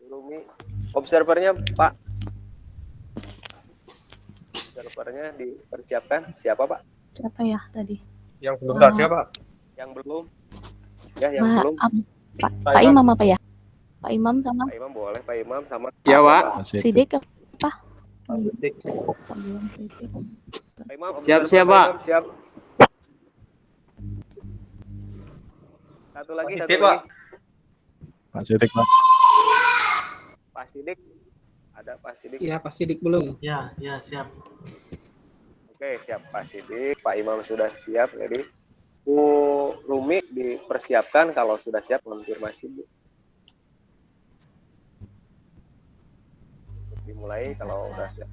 Rumi. Observernya Pak. Observernya dipersiapkan. Siapa Pak? Siapa ya tadi? Yang belum saja Pak. Yang belum. Ya, yang Pak, belum. Pak Imam apa ya? Pak Imam sama Pak Imam boleh, Pak Imam sama. Ya Pak. Sidik apa? Pak Imam, Siap Pak. Siap. Satu lagi. Pak. Pak Sidik, Pak. Pak Sidik. Ada Pak Sidik. Iya, Pak Sidik belum. Ya, siap. Oke, siap Pak Sidik. Pak Imam sudah siap. Jadi Bu Rumi dipersiapkan, kalau sudah siap konfirmasi Bu. Dimulai kalau sudah siap.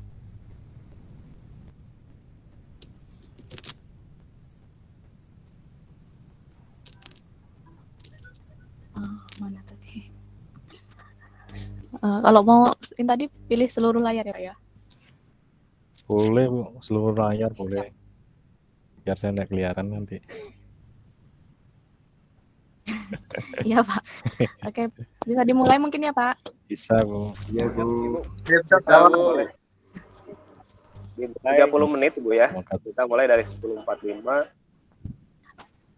Mana tadi? Kalau mau ini tadi pilih seluruh layar ya Pak ya? Boleh Bu, seluruh layar boleh. Biar saya nggak kelihatan nanti. Iya Pak. Oke, bisa dimulai mungkin ya Pak? Bisa Bu. Iya Bu. Boleh. 30 menit Bu ya. Kita mulai dari 10.45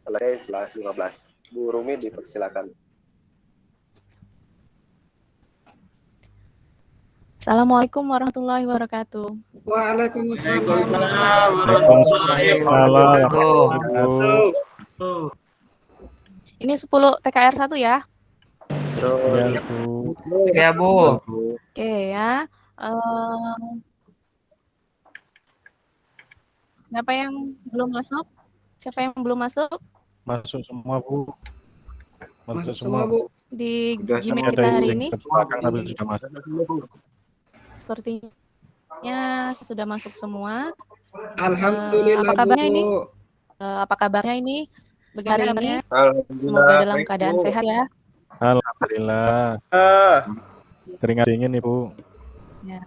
selesai 11.15. Bu Rumi dipersilakan. Assalamualaikum warahmatullahi wabarakatuh. Waalaikumsalam. Ini 10 TKR 1 ya? Ya Bu. Ya Bu. Oke ya. Siapa yang belum masuk? Masuk semua Bu. Masuk semua Bu. Di Sudah Gmail semua kita Ada hari link ini. ke belakang tapi sudah masuk. Sepertinya sudah masuk semua. Alhamdulillah apa kabarnya Bu. ini? Apa kabarnya ini? Hari ini? Alhamdulillah. Semoga dalam keadaan sehat ya. Alhamdulillah. Keringat dingin nih Bu. Ya.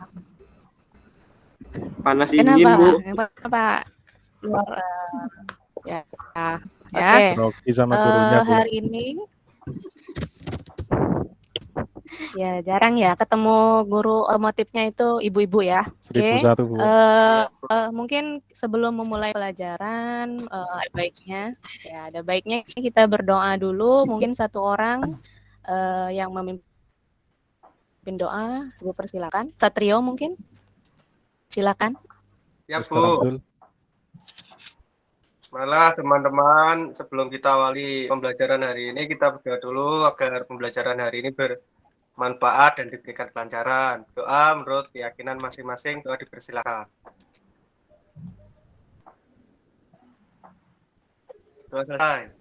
Panas dingin Bu. Kenapa? Luar ya. Oke. Rocky sama gurunya Bu. Hari ini ya jarang ya ketemu guru otomotifnya itu ibu-ibu ya. Oke. 1001 Bu. Mungkin sebelum memulai pelajaran ada baiknya kita berdoa dulu. Mungkin satu orang yang memimpin doa, Ibu persilakan. Satrio mungkin, silakan. Ya Ustaz Bu. Abdul. Malah teman-teman, sebelum kita awali pembelajaran hari ini, kita berdoa dulu agar pembelajaran hari ini bermanfaat dan diberikan kelancaran. Doa menurut keyakinan masing-masing, doa dipersilakan. Doa selesai.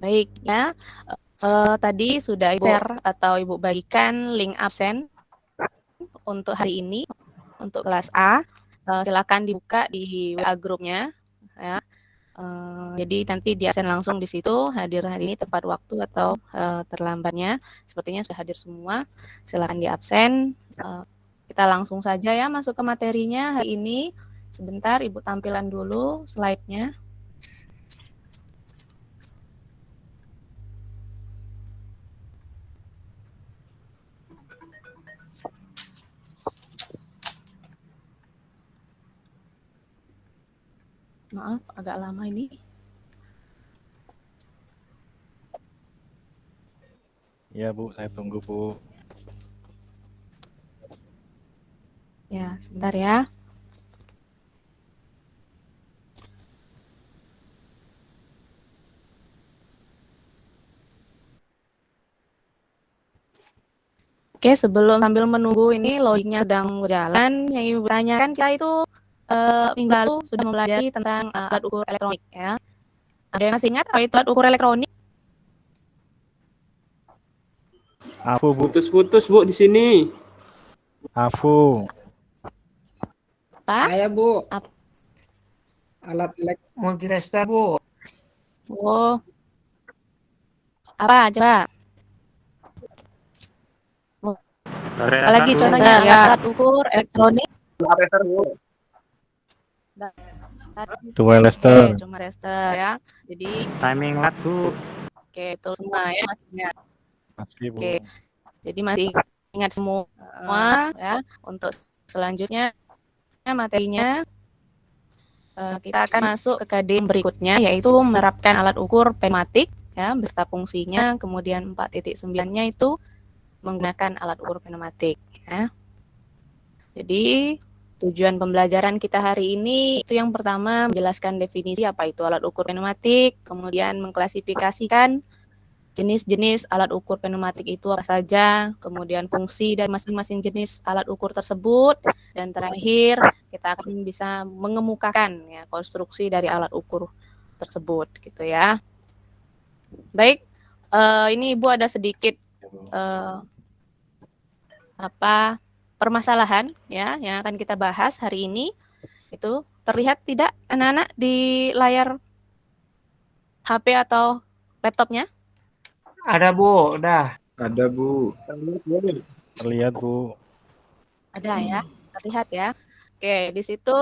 Baik ya. Tadi sudah Ibu share atau Ibu bagikan link absen untuk hari ini untuk kelas A. Silakan dibuka di WA grupnya ya. Jadi nanti di absen langsung di situ hadir hari ini tepat waktu atau terlambatnya. Sepertinya sudah hadir semua. Silakan di absen. Kita langsung saja ya masuk ke materinya hari ini. Sebentar Ibu tampilan dulu slide-nya. Maaf, agak lama ini. Iya Bu, saya tunggu Bu. Ya, sebentar ya. Oke, sambil menunggu ini loadingnya sedang berjalan, yang Ibu tanyakan kita itu minggu lalu sudah mempelajari tentang alat ukur elektronik ya. Ada yang masih ingat apa itu alat ukur elektronik? Afu Bu. Putus-putus Bu di sini. Afu. Apa? Saya Bu. Apa? Alat Multiresta Bu. Oh. Apa coba? Lagi contohnya ya, alat ukur elektronik. Dua Lester. Cuma tester ya. Jadi Timing lat Bu. oke, itu semua ya maksudnya. Masih, Bu. Oke. Jadi masih ingat semua ya. Untuk selanjutnya materinya kita akan masuk ke KD berikutnya, yaitu menerapkan alat ukur pneumatik ya beserta fungsinya. Kemudian 4.9-nya itu menggunakan alat ukur pneumatik ya. Jadi tujuan pembelajaran kita hari ini itu yang pertama menjelaskan definisi apa itu alat ukur pneumatik, kemudian mengklasifikasikan jenis-jenis alat ukur pneumatik itu apa saja, kemudian fungsi dari masing-masing jenis alat ukur tersebut, dan terakhir kita akan bisa mengemukakan ya konstruksi dari alat ukur tersebut gitu ya. Baik, ini Ibu ada sedikit permasalahan ya yang akan kita bahas hari ini. Itu terlihat tidak anak-anak di layar HP atau laptopnya? Ada Bu, udah. Ada, Bu. Terlihat, Bu. Ada ya, terlihat ya. Oke, di situ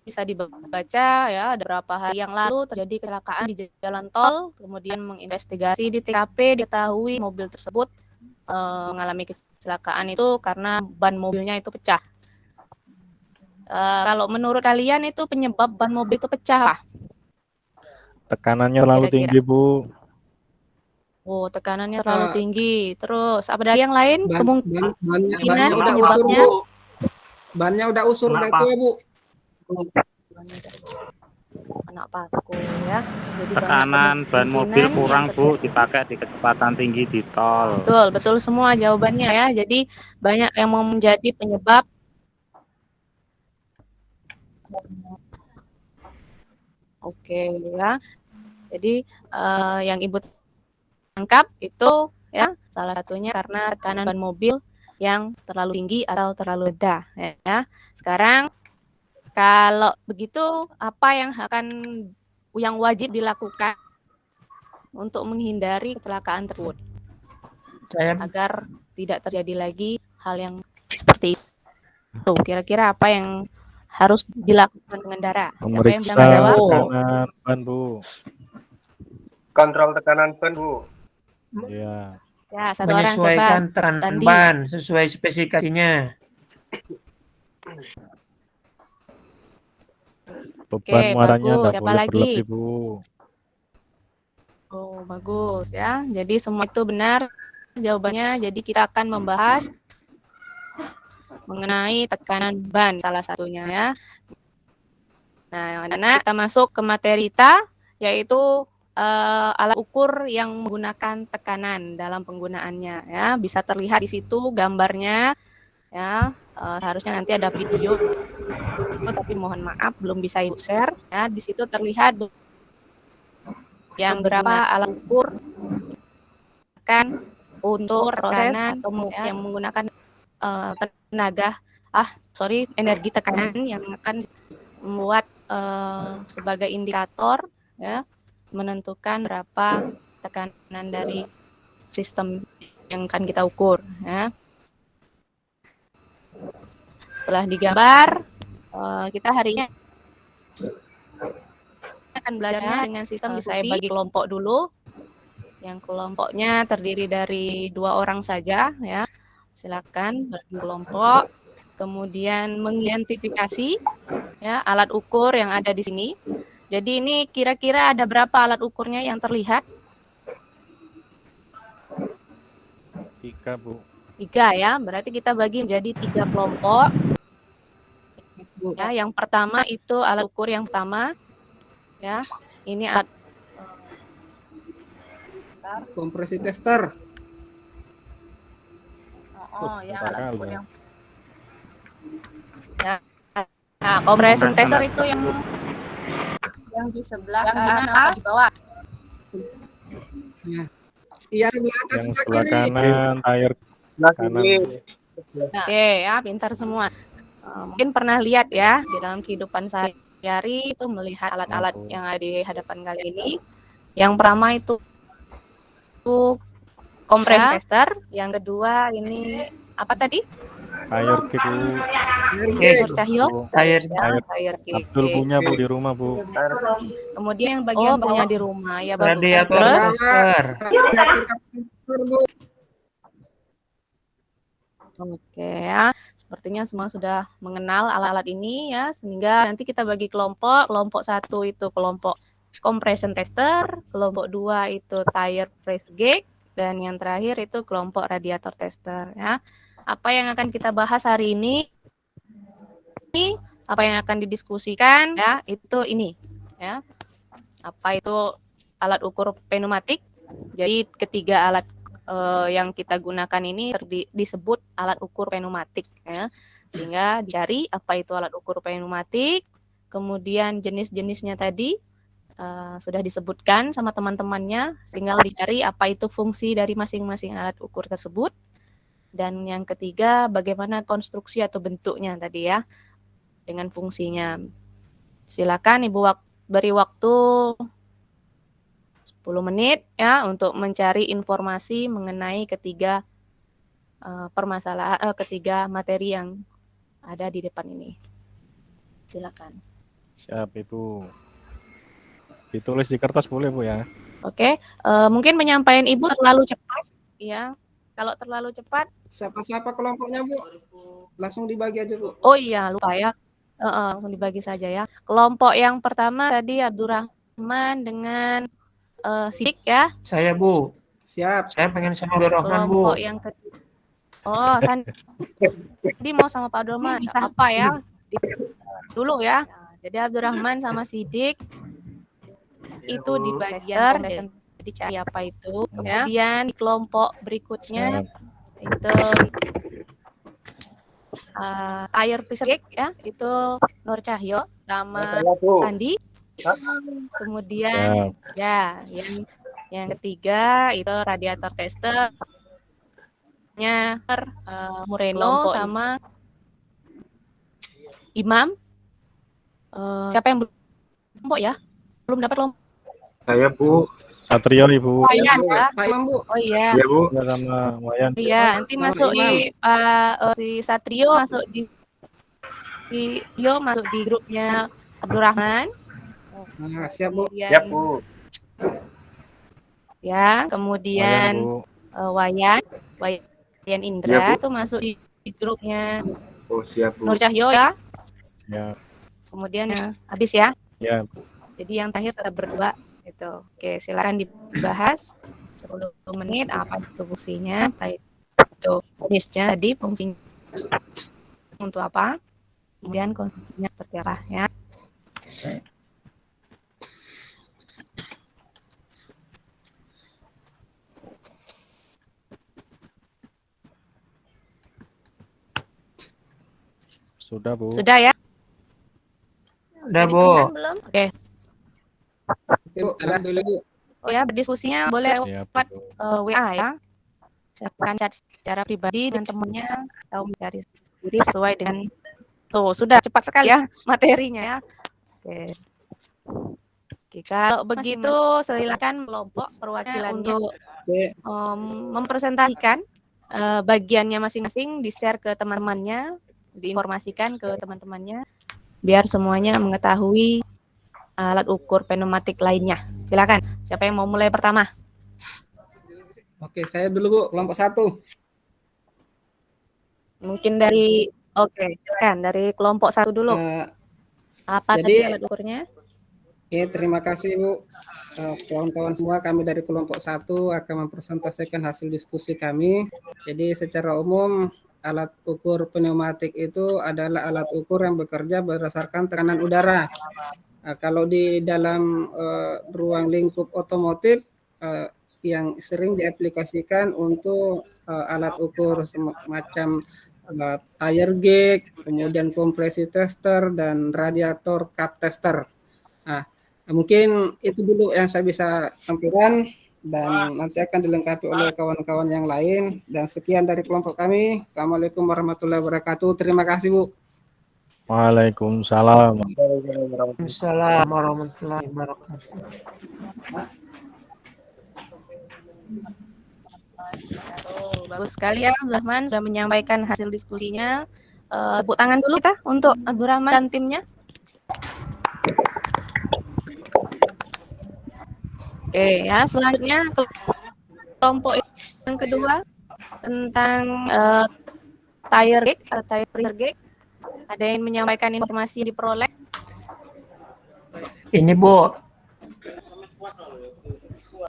bisa dibaca ya, ada beberapa hari yang lalu terjadi kecelakaan di jalan tol, kemudian menginvestigasi di TKP, diketahui mobil tersebut mengalami kecelakaan itu karena ban mobilnya itu pecah. Kalau menurut kalian itu penyebab ban mobil itu pecah lah? Tekanannya terlalu Kira-kira. tinggi, Bu. Oh, tekanannya terlalu tinggi. Terus apa ada yang lain? Bannya udah usur, penyebabnya? Bu. Bannya udah usur, udah tua, Bu. Anak paku ya. Jadi Tekanan ban mobil kurang, Bu, dipakai di kecepatan tinggi di tol. Betul semua jawabannya ya. Jadi banyak yang mau menjadi penyebab Oke ya. Jadi yang Ibu tangkap itu ya salah satunya karena tekanan ban mobil yang terlalu tinggi atau terlalu rendah ya. Sekarang kalau begitu apa yang wajib dilakukan untuk menghindari kecelakaan tersebut agar tidak terjadi lagi hal yang seperti itu? Kira-kira apa yang harus dilakukan pengendara? Siapa yang bisa Memeriksa menjawab? tekanan ban, Bu. Kontrol tekanan ban, Bu. Iya. Ya, satu orang coba. Menyesuaikan tekanan Sandi. ban sesuai spesifikasinya. Beban muaranya bagus. nggak Siapa boleh lagi? berlebih, Bu. Oh, bagus ya. Jadi semua itu benar jawabannya. Jadi kita akan membahas mengenai tekanan ban salah satunya ya. Nah, anak-anak kita masuk ke materi kita, yaitu alat ukur yang menggunakan tekanan dalam penggunaannya ya. Bisa terlihat di situ gambarnya ya. Seharusnya nanti ada video, tapi mohon maaf belum bisa Ibu share ya. Di situ terlihat yang berapa alat ukur kan untuk proses atau yang menggunakan energi tekanan yang akan membuat sebagai indikator ya menentukan berapa tekanan dari sistem yang akan kita ukur ya. Setelah digambar, kita hari ini akan belajar dengan sistem saya bagi kelompok dulu. Yang kelompoknya terdiri dari 2 orang saja ya. Silakan bagi kelompok. Kemudian mengidentifikasi ya alat ukur yang ada di sini. Jadi ini kira-kira ada berapa alat ukurnya yang terlihat? 3, Bu. 3 ya. Berarti kita bagi menjadi 3 kelompok. Ya, yang pertama itu alat ukur yang pertama. Ya, ini alat Kompresi tester. ya alat ukur yang ya. Nah, compression tester itu yang di sebelah kanan atau di bawah. Iya, sebelah atas, Yang sebelah sebelah kiri. kanan, tayar kanan. Oke, ya pintar semua. Mungkin pernah lihat ya di dalam kehidupan sehari-hari itu melihat alat-alat yang ada di hadapan kalian ini. Yang pertama itu compression tester, yang kedua ini apa tadi? Tayar kick, Bu. Cahyo. Tayar Abdul punya, Bu, di rumah, Bu. Kemudian yang bagian punya di rumah ya Bapak. radiator Terus tester. tester, Bu. Oke ya, sepertinya semua sudah mengenal alat-alat ini ya, sehingga nanti kita bagi kelompok. Kelompok 1 itu kelompok compression tester, kelompok 2 itu tire pressure gauge, dan yang terakhir itu kelompok radiator tester ya. Apa yang akan kita bahas hari ini, apa yang akan didiskusikan ya, itu ini ya. Apa itu alat ukur pneumatik? Jadi ketiga alat yang kita gunakan ini disebut alat ukur pneumatik ya. Sehingga dicari apa itu alat ukur pneumatik, kemudian jenis-jenisnya tadi sudah disebutkan sama teman-temannya, tinggal dicari apa itu fungsi dari masing-masing alat ukur tersebut. Dan yang ketiga, bagaimana konstruksi atau bentuknya tadi ya, dengan fungsinya. Silakan Ibu beri waktu 10 menit ya untuk mencari informasi mengenai ketiga ketiga materi yang ada di depan ini. Silakan. Siap, Ibu. Ditulis di kertas boleh, Bu ya. Oke, mungkin penyampaian Ibu terlalu cepat ya. Kalau terlalu cepat, Siapa-siapa kelompoknya, Bu? Langsung dibagi aja, Bu. oh iya lupa ya. Langsung dibagi saja ya. Kelompok yang pertama tadi Abdurrahman dengan Sidik ya. Saya, Bu. Siap. Saya pengen sama Abdurrahman, Bu. Kelompok yang kedua. Oh, Sandi mau sama Pak Abdurrahman. Bisa apa ya? Dulu ya. Jadi Abdurrahman sama Sidik itu di bagian dicari apa itu. Kemudian di kelompok berikutnya itu tire pressure gauge ya, itu Nur Cahyo sama Sandi. Kemudian ya yang ketiga itu radiator tester nya Moreno sama Imam. Siapa yang belum kelompok ya? Belum dapat kelompok. Saya, Bu. Satrio, Ibu. Wayan ya. Pak Imam, Bu. Oh iya. Ya, Bu. Sama Wayan. Iya, nanti masuk di si Satrio masuk di masuk di grupnya Abdurrahman. Nah, siap, Bu. Kemudian, Siap, Bu. ya, kemudian Wayan, Bu. Wayan Indra itu masuk di grupnya Oh, siap, Bu. Nur Cahyo ya. Ya. Kemudian habis ya. Ya. Jadi yang terakhir tetap berdua itu. Oke, silakan dibahas 10 menit apa itu fungsinya, apa itu jenisnya tadi, fungsinya untuk apa, kemudian konsumsinya seperti apa ya. Sudah, Bu. Sudah ya? Udah, Jadi Bu. teman belum? Oke. Oke, Bu. Alhamdulillah, Bu. Oh ya, berdiskusinya boleh Siap, lewat Bu. WA ya. Silakan chat secara pribadi dengan temannya atau mencari sendiri sesuai dengan tuh sudah cepat sekali ya materinya ya. Oke. Oke, kalau begitu silakan kelompok perwakilannya untuk mempresentasikan bagiannya masing-masing, di-share ke teman-temannya, diinformasikan ke teman-temannya biar semuanya mengetahui alat ukur pneumatik lainnya. Silakan. Siapa yang mau mulai pertama? Oke, saya dulu, Bu. Kelompok 1. Mungkin dari silakan dari kelompok 1 dulu. Apa tadi alat ukurnya? Oke, terima kasih, Bu. Kawan-kawan semua, kami dari kelompok 1 akan mempresentasikan hasil diskusi kami. Jadi secara umum alat ukur pneumatik itu adalah alat ukur yang bekerja berdasarkan tekanan udara. Nah, kalau di dalam ruang lingkup otomotif yang sering diaplikasikan untuk alat ukur semacam tire gauge, kemudian kompresi tester dan radiator cap tester. Nah, mungkin itu dulu yang saya bisa sampaikan dan nanti akan dilengkapi oleh kawan-kawan yang lain. Dan sekian dari kelompok kami. Assalamualaikum warahmatullahi wabarakatuh. Terima kasih, Bu. Waalaikumsalam. Waalaikumsalam warahmatullahi wabarakatuh. Bagus sekali ya Abdurrahman sudah menyampaikan hasil diskusinya. Tepuk tangan dulu kita untuk Abdurrahman dan timnya. Oke ya, selanjutnya kelompok yang kedua tentang tire gauge atau tire pressure gauge. Ada yang menyampaikan informasi yang diperoleh? Ini Bu,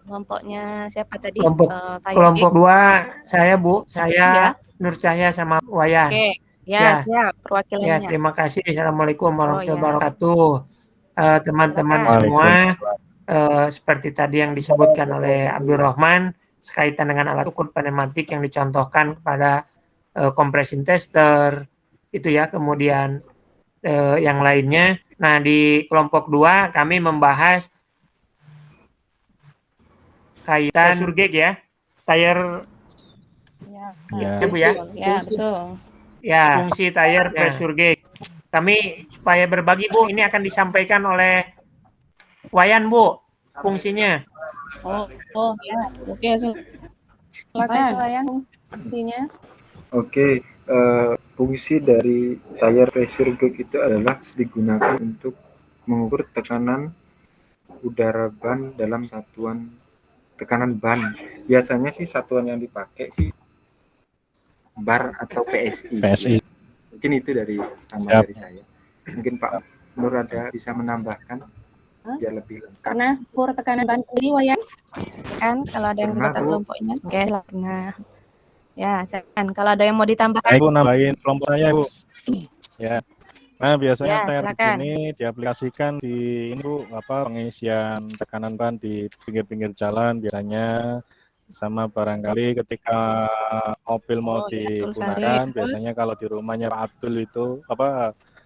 Kelompoknya siapa tadi? kelompok Tire kelompok gauge. 2 saya Bu, Ya. saya Nur Cahya sama Wayan. Oke, ya, Ya, siap ya perwakilannya. terima kasih. Assalamualaikum warahmatullahi ya. wabarakatuh. Teman-teman Silakan. semua, seperti tadi yang disebutkan oleh Abdurrahman, sekaitan dengan alat ukur pneumatik yang dicontohkan kepada compression tester, itu ya, kemudian yang lainnya. Nah, di kelompok 2 kami membahas kaitan pressure gauge ya, tire Ya, Bu ya. ya betul. Ya, fungsi tire pressure gauge. Kami supaya berbagi Bu, ini akan disampaikan oleh Wayan Bu, fungsinya. Oh ya, oke silakan Wayan fungsinya. Oke, fungsi dari tire pressure gauge itu adalah digunakan untuk mengukur tekanan udara ban dalam satuan tekanan ban. Biasanya sih satuan yang dipakai sih bar atau PSI. PSI. Mungkin itu dari saya. Mungkin Pak Nur ada bisa menambahkan biar lebih lengkap. Pernah ukur tekanan ban sendiri Wayan? Kan kalau ada yang Pernah, ikut Bu. kelompoknya. Oke, pernah. Ya, silakan. Kalau ada yang mau ditambahkan. Ibu nambahin kelompok saya, Bu. Ya. Nah, biasanya Ya, tire silakan. ini diaplikasikan di ini Bu, pengisian tekanan ban di pinggir-pinggir jalan biasanya, sama barangkali ketika mobil mau betul sekali. digunakan, biasanya kalau di rumahnya Pak Abdul itu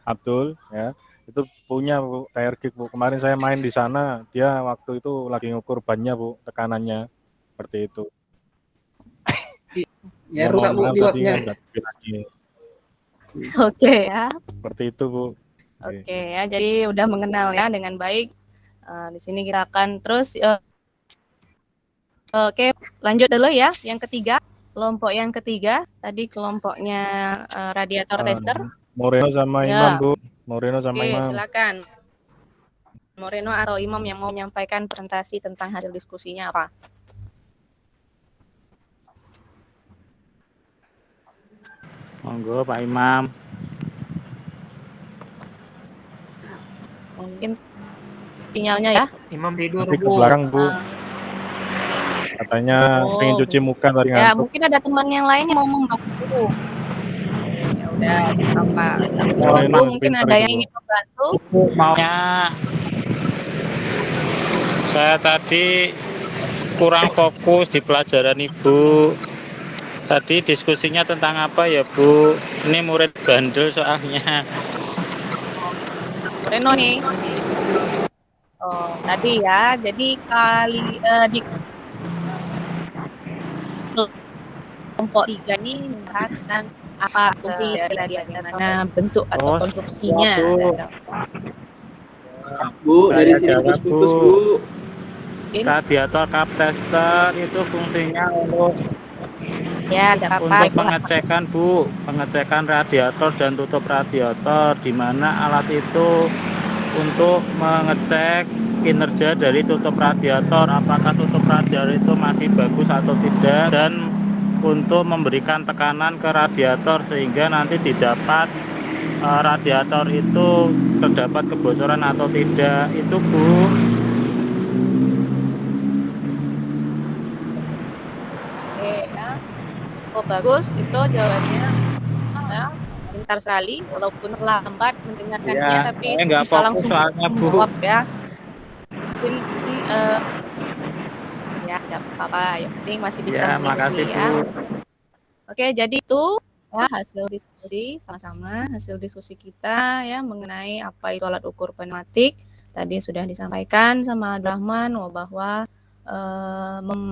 Abdul ya, itu punya Bu tire gauge Bu. Kemarin saya main di sana, dia waktu itu lagi ngukur bannya Bu, tekanannya seperti itu. Ya rusak Bu diotnya. Oke ya. Seperti itu Bu. Oke ya, jadi udah mengenal ya dengan baik. Di sini kita akan terus. Oke, lanjut dulu ya. Yang ketiga, kelompok yang ketiga tadi kelompoknya radiator tester. Moreno sama Ya. Imam Bu. Moreno sama Oke, Imam. silakan. Moreno atau Imam yang mau menyampaikan presentasi tentang hasil diskusinya apa? Monggo Pak Imam. Mungkin sinyalnya ya. Imam tidur Nanti ke Bu. belakang Bu. Katanya pengen cuci muka tadi Ya, ngantuk. mungkin ada teman yang lain yang mau membantu. Ya udah, tidak apa. Moreno Mungkin pintar ada itu, yang Bu. ingin membantu. Maunya saya tadi kurang fokus di pelajaran Ibu. Tadi diskusinya tentang apa ya Bu? Ini murid bandel soalnya. Moreno nih. Oh, tadi ya. Jadi di kelompok 3 ini membahas tentang apa fungsi dari bagaimana bentuk atau konstruksinya. Bu, dari Saya sini jawab, putus-putus, Bu. Bu. Radiator cup tester itu fungsinya untuk Ya, tidak apa-apa. pengecekan Bu, pengecekan radiator dan tutup radiator, di mana alat itu untuk mengecek kinerja dari tutup radiator, apakah tutup radiator itu masih bagus atau tidak, dan untuk memberikan tekanan ke radiator sehingga nanti didapat radiator itu terdapat kebocoran atau tidak. Itu Bu. Oke, ya. Oh, bagus itu jawabannya. Ya, pintar sekali walaupun terlambat mendengarkannya Ya, tapi saya nggak bisa fokus langsung soalnya, Bu. menjawab ya. Mungkin ya tidak apa-apa, yang penting masih bisa Ya, mengikuti makasih ya. Bu. Oke, jadi itu ya hasil diskusi sama-sama hasil diskusi kita ya mengenai apa itu alat ukur pneumatik. Tadi sudah disampaikan sama Abdurrahman bahwa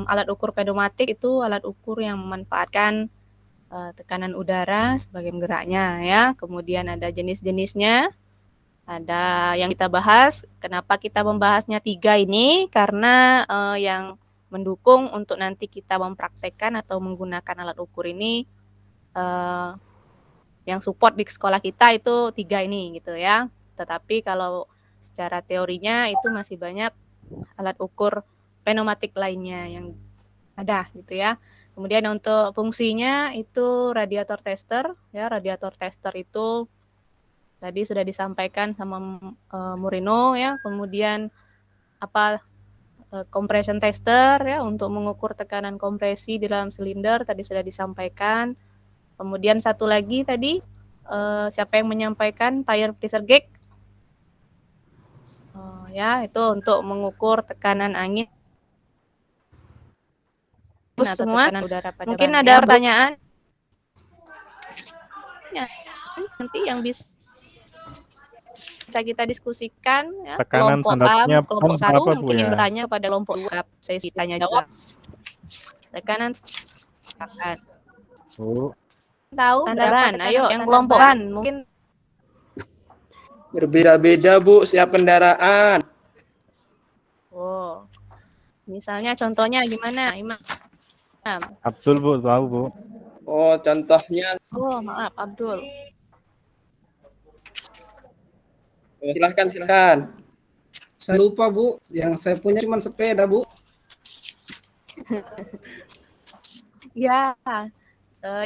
alat ukur pneumatik itu alat ukur yang memanfaatkan tekanan udara sebagai penggeraknya ya. Kemudian ada jenis-jenisnya. Ada yang kita bahas. Kenapa kita membahasnya 3 ini? Karena yang mendukung untuk nanti kita mempraktekkan atau menggunakan alat ukur ini yang support di sekolah kita itu 3 ini gitu ya. Tetapi kalau secara teorinya itu masih banyak alat ukur pneumatik lainnya yang ada gitu ya. Kemudian untuk fungsinya itu radiator tester, ya. Radiator tester itu tadi sudah disampaikan sama Murino, ya. Kemudian apa compression tester, ya, untuk mengukur tekanan kompresi di dalam silinder tadi sudah disampaikan. Kemudian satu lagi tadi siapa yang menyampaikan tire pressure gauge, ya, itu untuk mengukur tekanan angin atau semua. Tekanan udara pada mungkin ban. Ada pertanyaan ya, nanti yang bisa kita diskusikan, ya. Tekanan Kelompok A, standarnya kelompok berapa, 1 Bu, mungkin ingin ya? bertanya pada kelompok 2 sesi tanya jawab. Tekanan silakan. Bu, Tahu berapa? Ayo yang kelompok ban mungkin Berbeda-beda, Bu, setiap kendaraan. oh. Misalnya contohnya gimana, Imam? Abdul, Bu, tahu, Bu. Oh, contohnya. Oh, maaf, Abdul. Silahkan. Saya lupa, Bu. Yang saya punya cuma sepeda, Bu. Ya,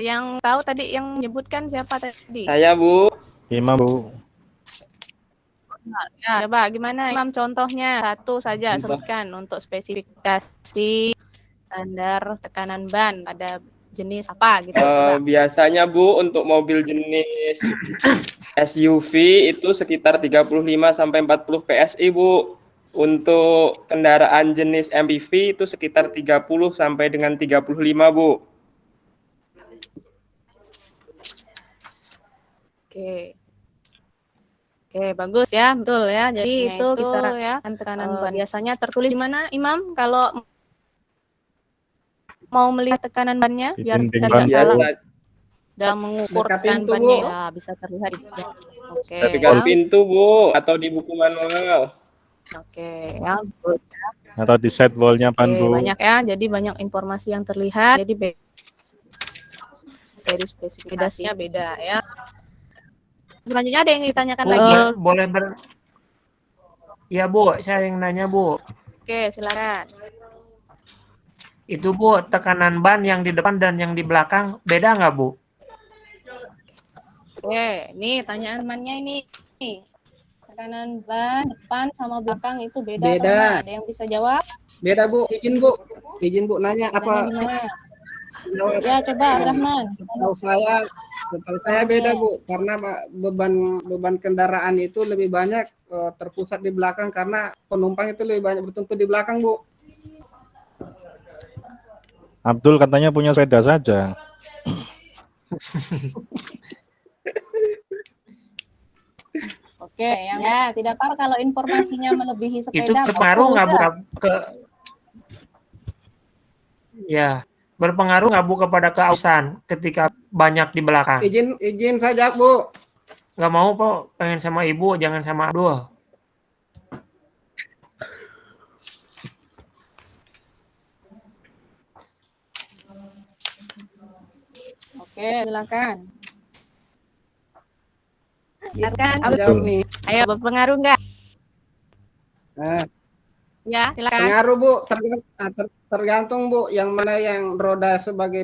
yang tahu tadi yang menyebutkan siapa tadi? Saya, Bu. Imam, Bu. Ya, coba gimana Imam contohnya satu saja sebutkan untuk spesifikasi standar tekanan ban pada jenis apa gitu. Biasanya, Bu, untuk mobil jenis SUV itu sekitar 35 sampai 40 PSI, Bu. Untuk kendaraan jenis MPV itu sekitar 30 sampai dengan 35, Bu. Oke, bagus ya, betul ya. Jadi itu kisaran ya tekanan ban. Biasanya tertulis di mana, Imam? Kalau mau melihat tekanan bannya, biar kita tidak salah dalam mengukur tekanan bannya, ya, bisa terlihat. Oke. Dekat pintu, Bu, atau di buku manual. Oke, ya, bagus. Atau di set wall-nya ban, Bu. Banyak ya, jadi banyak informasi yang terlihat. Jadi dari spesifikasinya beda ya. Selanjutnya ada yang ditanyakan lagi? Boleh Ya, Bu, saya yang nanya, Bu. Oke, silakan. Itu, Bu, tekanan ban yang di depan dan yang di belakang beda nggak, Bu? Oke, nih tanyaan temannya ini. Tekanan ban depan sama belakang itu beda. Beda. Ada yang bisa jawab? Beda, Bu. Izin, Bu, nanya apa? Ya, coba Rahman. Setahu saya beda, Bu, karena beban kendaraan itu lebih banyak terpusat di belakang karena penumpang itu lebih banyak bertumpuk di belakang, Bu. Abdul katanya punya sepeda saja. Oke, ya tidak apa kalau informasinya melebihi sepeda. Itu berpengaruh nggak, Bu, berpengaruh nggak, Bu, kepada keausan ketika banyak di belakang? Izin saja, Bu. Nggak mau, Pak. Pengen sama Ibu, jangan sama Abdul. Oke, silakan. Silakan. Jawab nih. Ayo, berpengaruh nggak? Ya, silakan. Pengaruh, Bu. Tergantung, Bu, yang mana yang roda sebagai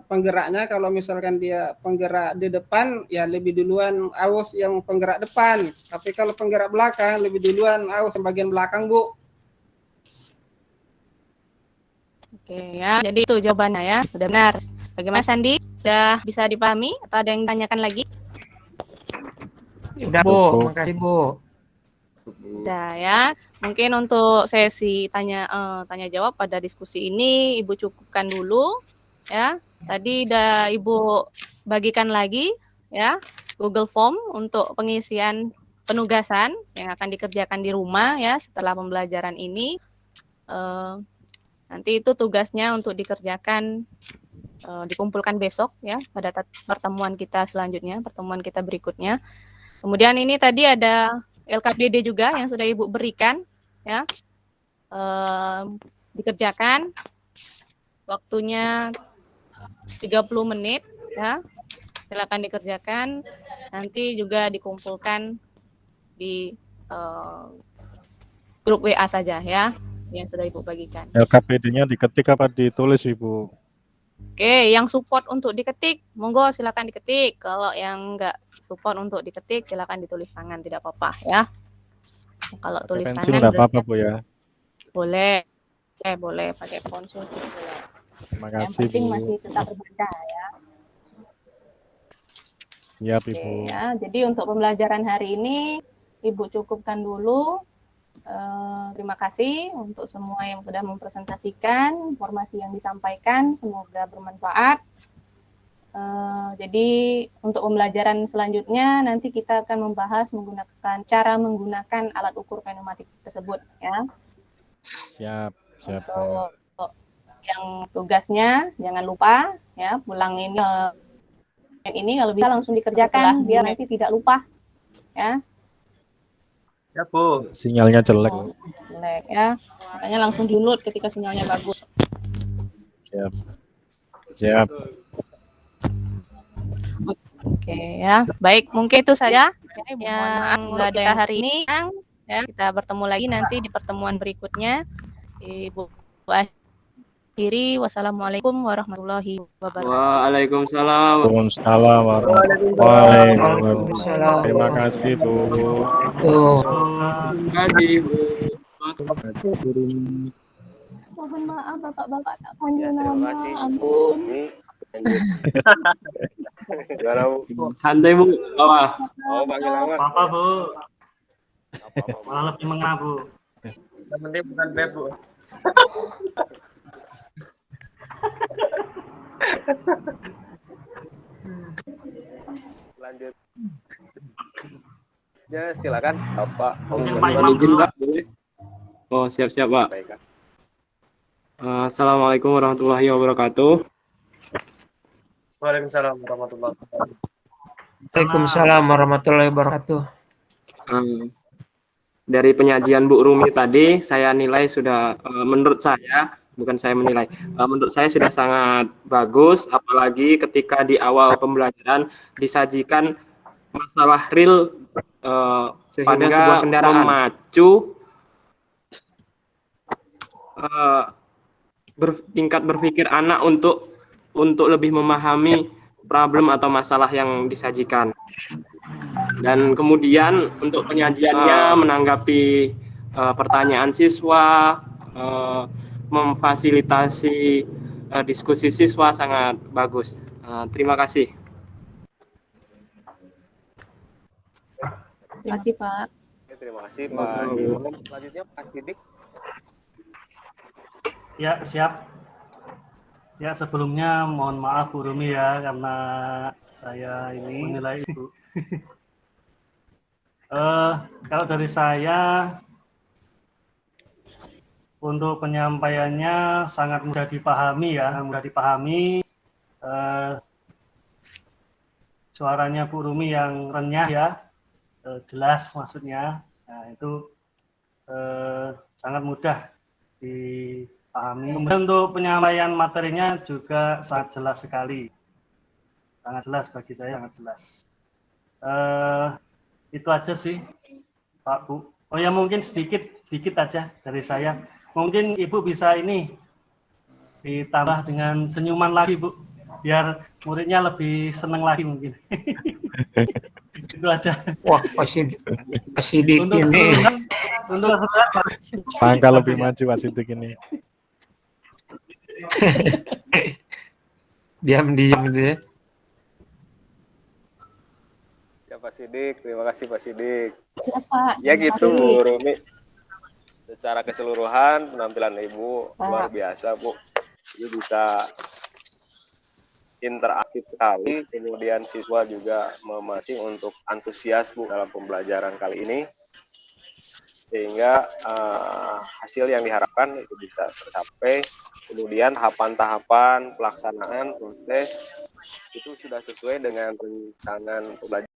penggeraknya. Kalau misalkan dia penggerak di depan, ya lebih duluan aus yang penggerak depan. Tapi kalau penggerak belakang, lebih duluan aus yang bagian belakang, Bu. Oke ya, jadi itu jawabannya ya, sudah benar. Bagaimana Sandi? Sudah bisa dipahami atau ada yang ditanyakan lagi? Sudah, Bu. Makasih, Bu. Sudah ya. Mungkin untuk sesi tanya jawab pada diskusi ini Ibu cukupkan dulu ya. Tadi udah Ibu bagikan lagi ya Google Form untuk pengisian penugasan yang akan dikerjakan di rumah ya setelah pembelajaran ini. Nanti itu tugasnya untuk dikerjakan dikumpulkan besok ya pada pertemuan kita selanjutnya, pertemuan kita berikutnya. Kemudian ini tadi ada LKPD juga yang sudah Ibu berikan ya. Dikerjakan waktunya 30 menit ya. Silakan dikerjakan. Nanti juga dikumpulkan di grup WA saja ya yang sudah Ibu bagikan. LKPD-nya diketik apa ditulis, Ibu? Oke, yang support untuk diketik, monggo silakan diketik. Kalau yang nggak support untuk diketik, silakan ditulis tangan, tidak apa-apa ya. Kalau Pakai tulis pensil tangan nggak apa-apa, berarti Bu ya. boleh, boleh pakai pensil juga boleh. Terima Yang kasih, penting Bu. masih tetap berbaca ya. Siap, Oke Ibu. ya. Jadi untuk pembelajaran hari ini Ibu cukupkan dulu. Terima kasih untuk semua yang sudah mempresentasikan informasi yang disampaikan. Semoga bermanfaat. Jadi untuk pembelajaran selanjutnya nanti kita akan membahas menggunakan alat ukur pneumatik tersebut ya. Siap, siap, Bu. Untuk yang tugasnya jangan lupa ya pulang ini kalau bisa langsung dikerjakan biar nanti tidak lupa ya. Ya, Bu. Sinyalnya jelek, Bu. Jelek ya. Makanya langsung download ketika sinyalnya bagus. Siap. Siap. Oke ya. Baik, mungkin itu saja yang ada hari ini. Ya, kita bertemu lagi nanti di pertemuan berikutnya. Ibu akhiri. Wassalamualaikum warahmatullahi wabarakatuh. Waalaikumsalam. Waalaikumsalam warahmatullahi wabarakatuh. Terima kasih, Bu. Terima kasih, Bu. Mohon maaf Bapak-bapak tak panggil Ya, terima nama. kasih. Ampun. Ini lanjut. Gimana, Bu? Santai, Bu. Bawah. Oh, panggil nama. Apa, Bu? Apa-apa, Bu. Malah lebih mengena, Bu. Yang penting bukan beb, Bu. Lanjut. Ya, silakan Bapak. Mungkin Om Pak Senior. Imam Izin, dulu. Pak. Boleh? Oh, siap-siap, Pak. Baik, Kak. Assalamualaikum warahmatullahi wabarakatuh. Waalaikumsalam warahmatullahi wabarakatuh. Waalaikumsalam warahmatullahi wabarakatuh. Dari penyajian Bu Rumi tadi, saya nilai sudah, menurut saya, bukan saya menilai, menurut saya sudah sangat bagus, apalagi ketika di awal pembelajaran disajikan masalah real pada sebuah kendaraan, memacu tingkat berpikir anak untuk lebih memahami problem atau masalah yang disajikan. Dan kemudian untuk penyajiannya menanggapi pertanyaan siswa, memfasilitasi diskusi siswa sangat bagus. Terima kasih. Terima kasih Pak. Oke, terima kasih Pak Imam. Selanjutnya Pak Sidik. Ya, siap. Ya, sebelumnya mohon maaf Bu Rumi ya, karena saya ini menilai Ibu. Kalau dari saya, untuk penyampaiannya sangat mudah dipahami ya, mudah dipahami. Suaranya Bu Rumi yang renyah ya, jelas maksudnya. Nah, itu sangat mudah dipahami. Kemudian untuk penyampaian materinya juga sangat jelas sekali. Sangat jelas bagi saya, sangat jelas. Itu aja sih, Pak Bu. Oh ya, mungkin sedikit aja dari saya. Mungkin Ibu bisa ini ditambah dengan senyuman lagi, Bu, biar muridnya lebih senang lagi mungkin. Itu aja. Wah, masih dikit nih. Untuk Pangkal lebih maju Pak Sidik ini. Diam-diam gitu ya. Ya Pak Sidik, terima kasih Pak Sidik. Ya Pak. Ya terima gitu kasih. Bu Rumi. Secara keseluruhan penampilan Ibu luar biasa Bu. Ibu bisa interaktif sekali, kemudian siswa juga memancing untuk antusias Bu dalam pembelajaran kali ini, sehingga hasil yang diharapkan itu bisa tercapai. Kemudian tahapan-tahapan pelaksanaan proses itu sudah sesuai dengan rancangan pembelajaran